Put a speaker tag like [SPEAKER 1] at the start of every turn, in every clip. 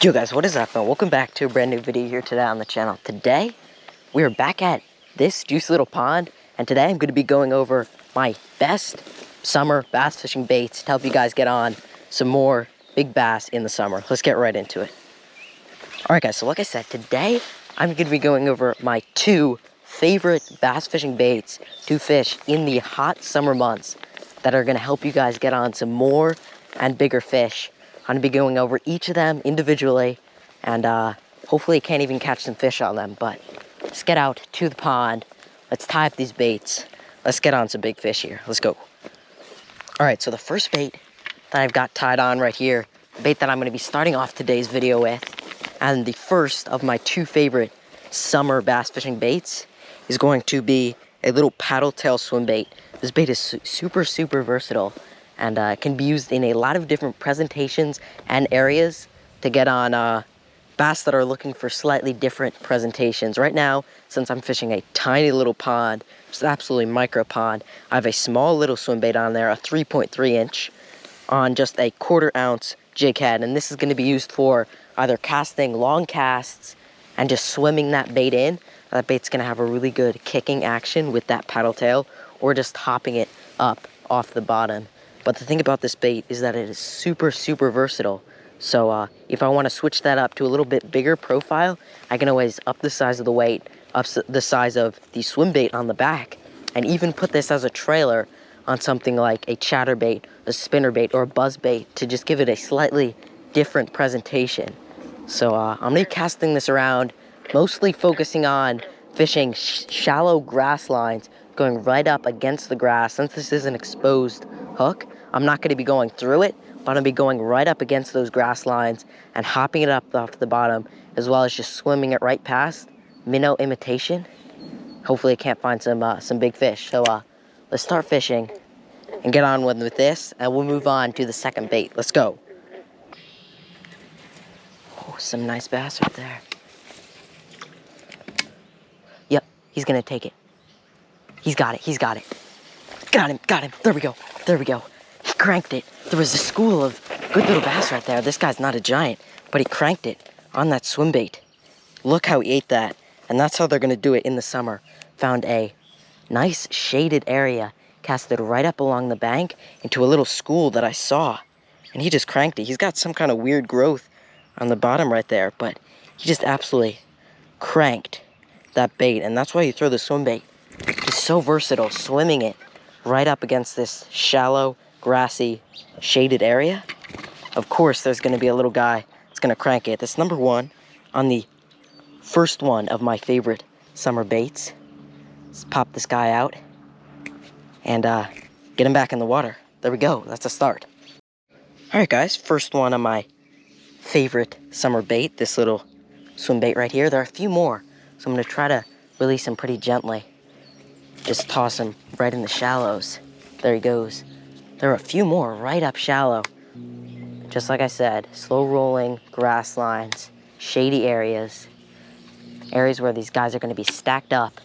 [SPEAKER 1] Yo guys, what is up, and welcome back to a brand new video here today on the channel. Today, we are back at this juicy little pond, and today I'm going to be going over my best summer bass fishing baits to help you guys get on some more big bass in the summer. Let's get right into it. Alright guys, so like I said, today I'm going to be going over my two favorite bass fishing baits to fish in the hot summer months that are going to help you guys get on some more and bigger fish. I'm going to be going over each of them individually, and hopefully I can't even catch some fish on them, but let's get out to the pond. Let's tie up these baits. Let's get on some big fish here. Let's go. All right, so the first bait that I've got tied on right here, the bait that I'm going to be starting off today's video with, and the first of my two favorite summer bass fishing baits, is going to be a little paddle tail swim bait. This bait is super versatile, and can be used in a lot of different presentations and areas to get on bass that are looking for slightly different presentations. Right now, since I'm fishing a tiny little pond, just absolutely micro pond, I have a small little swim bait on there, a 3.3 inch, on just a 1/4 ounce jig head, and this is going to be used for either casting long casts and just swimming that bait in. That bait's going to have a really good kicking action with that paddle tail, or just hopping it up off the bottom. But the thing about this bait is that it is super versatile. So if I want to switch that up to a little bit bigger profile, I can always up the size of the weight, up the size of the swim bait on the back, and even put this as a trailer on something like a chatterbait, a spinnerbait, or a buzzbait to just give it a slightly different presentation. So I'm going to be casting this around, mostly focusing on fishing shallow grass lines, going right up against the grass. Since this is an exposed hook, I'm not going to be going through it, but I'm going to be going right up against those grass lines and hopping it up off the bottom, as well as just swimming it right past. Minnow imitation. Hopefully I can't find some big fish. So let's start fishing and get on with this, and we'll move on to the second bait. Let's go. Oh, some nice bass right there. Yep, he's going to take it. He's got it. Got him. There we go. He cranked it. There was a school of good little bass right there. This guy's not a giant, but he cranked it on that swim bait. Look how he ate that. And that's how they're going to do it in the summer. Found a nice shaded area, casted right up along the bank into a little school that I saw. And he just cranked it. He's got some kind of weird growth on the bottom right there, but he just absolutely cranked that bait. And that's why you throw the swim bait. He's so versatile, swimming it right up against this shallow, grassy, shaded area. Of course, there's going to be a little guy that's going to crank it. That's number one on the first one of my favorite summer baits. Let's pop this guy out and get him back in the water. There we go. That's a start. All right, guys. First one of my favorite summer bait, this little swim bait right here. There are a few more, so I'm going to try to release him pretty gently. Just toss him right in the shallows. There he goes. There are a few more right up shallow. Just like I said, slow rolling grass lines, shady areas where these guys are going to be stacked up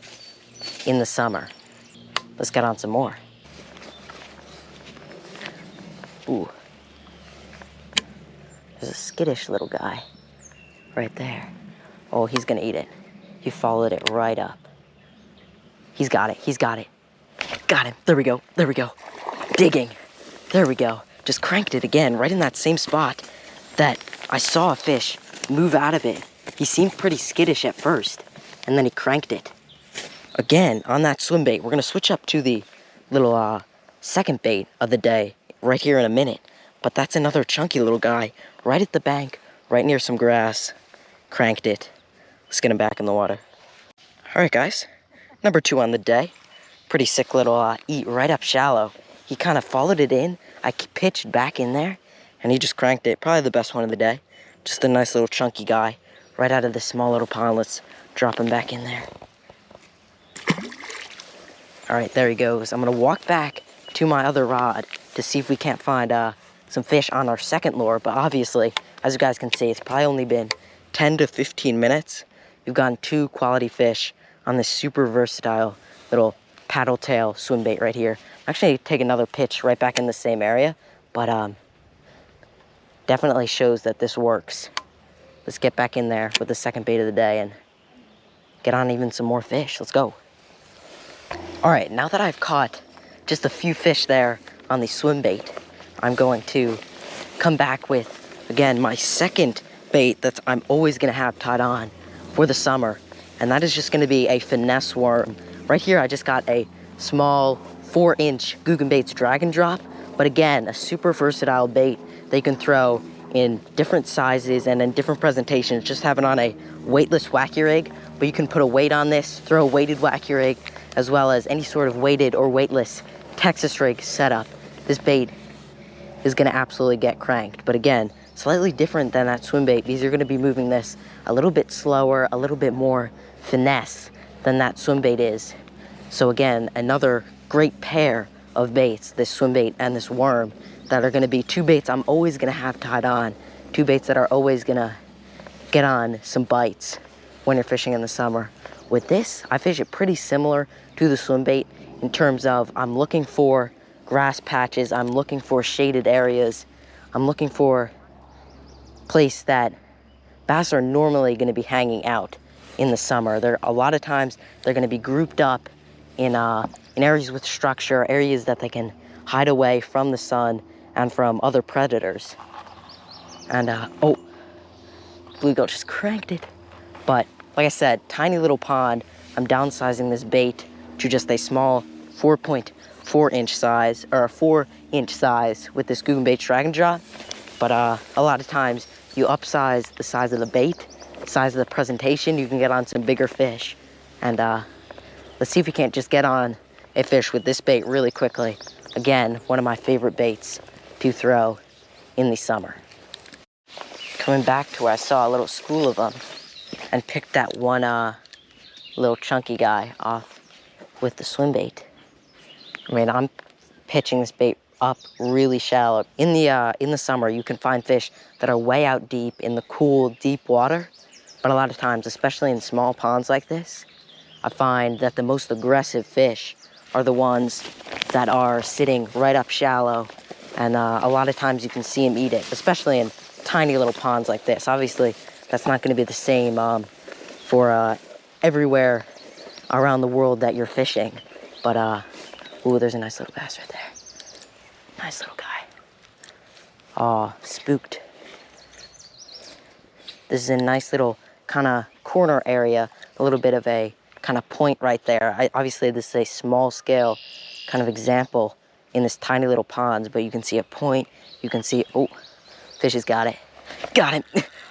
[SPEAKER 1] in the summer. Let's get on some more. Ooh. There's a skittish little guy right there. Oh, he's going to eat it. He followed it right up. He's got it. Got him. There we go. Digging. There we go. Just cranked it again, right in that same spot that I saw a fish move out of it. He seemed pretty skittish at first, and then he cranked it. Again, on that swim bait. We're going to switch up to the little second bait of the day right here in a minute. But that's another chunky little guy right at the bank, right near some grass. Cranked it. Let's get him back in the water. All right, guys. Number two on the day. Pretty sick little eat right up shallow. He kind of followed it in. I pitched back in there, and he just cranked it. Probably the best one of the day. Just a nice little chunky guy right out of this small little pond. Let's drop him back in there. All right, there he goes. I'm going to walk back to my other rod to see if we can't find some fish on our second lure. But obviously, as you guys can see, it's probably only been 10 to 15 minutes. We've gotten two quality fish on this super versatile little paddle tail swim bait right here. I'm actually take another pitch right back in the same area, but definitely shows that this works. let's get back in there with the second bait of the day and get on even some more fish. Let's go. All right, now that I've caught just a few fish there on the swim bait, I'm going to come back with, again, my second bait that I'm always gonna have tied on for the summer, and that is just gonna be a finesse worm. Right here, I just got a small 4-inch googanbaits dragon drop, but again, a super versatile bait that you can throw in different sizes and in different presentations. Just have it on a weightless wacky rig, but you can put a weight on this, throw a weighted wacky rig, as well as any sort of weighted or weightless Texas rig setup. This bait is gonna absolutely get cranked. But again, slightly different than that swim bait, because you're gonna be moving this a little bit slower, a little bit more finesse than that swim bait is. So again, another great pair of baits, this swim bait and this worm, that are gonna be two baits I'm always gonna have tied on, two baits that are always gonna get on some bites when you're fishing in the summer. With this, I fish it pretty similar to the swim bait in terms of I'm looking for grass patches, I'm looking for shaded areas, I'm looking for a place that bass are normally gonna be hanging out in the summer. A lot of times they're gonna be grouped up in areas with structure, areas that they can hide away from the sun and from other predators. And oh, bluegill just cranked it. But like I said, tiny little pond. I'm downsizing this bait to just a small 4.4-inch size, or a 4-inch size with this googanbaits dragon drop. But a lot of times you upsize the size of the bait, size of the presentation, you can get on some bigger fish. And let's see if we can't just get on a fish with this bait really quickly. Again, one of my favorite baits to throw in the summer. Coming back to where I saw a little school of them and picked that one little chunky guy off with the swim bait. I mean, I'm pitching this bait up really shallow. In the summer, you can find fish that are way out deep in the cool, deep water. But a lot of times, especially in small ponds like this, I find that the most aggressive fish are the ones that are sitting right up shallow. And a lot of times you can see them eat it, especially in tiny little ponds like this. Obviously, that's not gonna be the same for everywhere around the world that you're fishing. But, ooh, there's a nice little bass right there. Nice little guy. Oh, spooked. This is a nice little kind of corner area, a little bit of a kind of point right there. Obviously, this is a small scale kind of example in this tiny little ponds, but you can see a point. You can see, oh, fish has got it. Got him.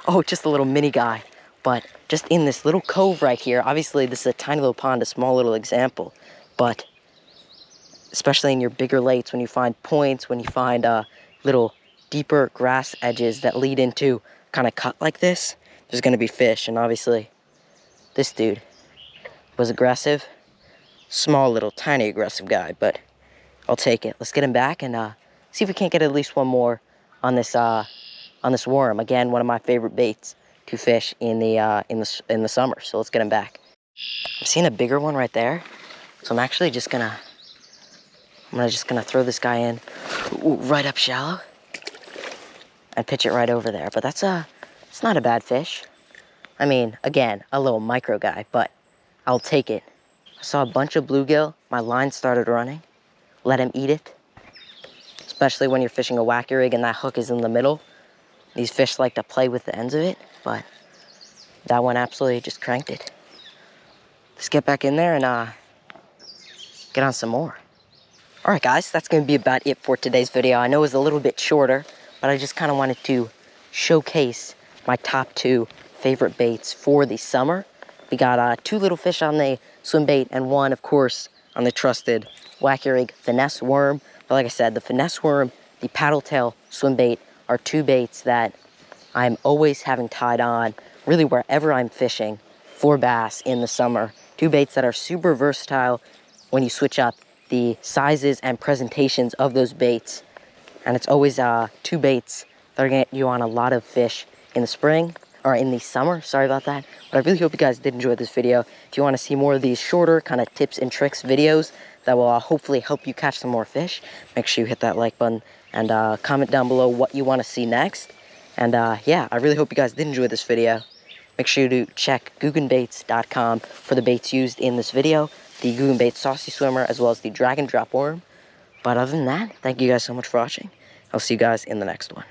[SPEAKER 1] Oh, just a little mini guy. But just in this little cove right here, obviously this is a tiny little pond, a small little example, but especially in your bigger lakes, when you find points, when you find little deeper grass edges that lead into kind of cut like this, there's gonna be fish. And obviously this dude was aggressive, small little tiny aggressive guy, but I'll take it. Let's get him back and see if we can't get at least one more on this worm. Again, one of my favorite baits to fish in the summer. So let's get him back. I'm seeing a bigger one right there, so I'm actually just gonna throw this guy in right up shallow and pitch it right over there. But it's not a bad fish. I mean, again, a little micro guy, but I'll take it. I saw a bunch of bluegill. My line started running. Let him eat it. Especially when you're fishing a wacky rig and that hook is in the middle. These fish like to play with the ends of it, but that one absolutely just cranked it. Let's get back in there and get on some more. All right, guys, that's gonna be about it for today's video. I know it was a little bit shorter, but I just kind of wanted to showcase my top 2 favorite baits for the summer. We got 2 little fish on the swim bait and 1, of course, on the trusted wacky rig Finesse Worm. But like I said, the Finesse Worm, the paddle tail swim bait are 2 baits that I'm always having tied on, really wherever I'm fishing for bass in the summer. 2 baits that are super versatile when you switch up the sizes and presentations of those baits. And it's always 2 baits that are gonna get you on a lot of fish in the spring, or in the summer, sorry about that. But I really hope you guys did enjoy this video. If you wanna see more of these shorter kind of tips and tricks videos that will hopefully help you catch some more fish, make sure you hit that like button and comment down below what you wanna see next. And yeah, I really hope you guys did enjoy this video. Make sure to check googanbaits.com for the baits used in this video, the Googanbaits Saucy Swimmer, as well as the Drag and Drop Worm. But other than that, thank you guys so much for watching. I'll see you guys in the next one.